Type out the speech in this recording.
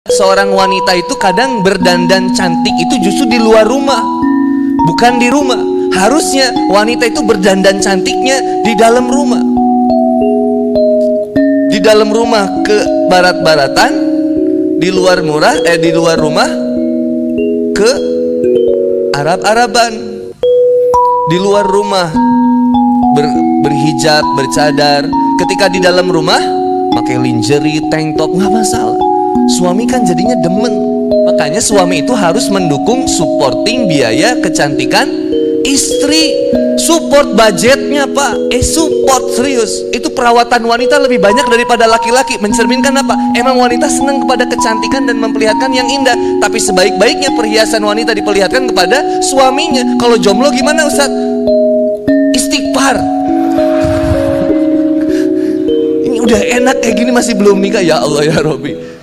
Seorang wanita itu kadang berdandan cantik itu justru di luar rumah, bukan di rumah. Harusnya wanita itu berdandan cantiknya di dalam rumah. Di dalam rumah ke barat-baratan, di luar rumah ke Arab-Araban. Di luar rumah berhijab, bercadar. Ketika di dalam rumah pakai lingerie, tank top, nggak masalah. Suami kan jadinya demen. Makanya suami itu harus mendukung, supporting biaya kecantikan istri. Support budgetnya pak, support serius. Itu perawatan wanita lebih banyak daripada laki-laki. Mencerminkan apa? Emang wanita senang kepada kecantikan dan memperlihatkan yang indah. Tapi sebaik-baiknya perhiasan wanita diperlihatkan kepada suaminya. Kalau jomblo gimana Ustaz? Istighfar. Ini udah enak kayak gini masih belum nikah. Ya Allah ya Robbi.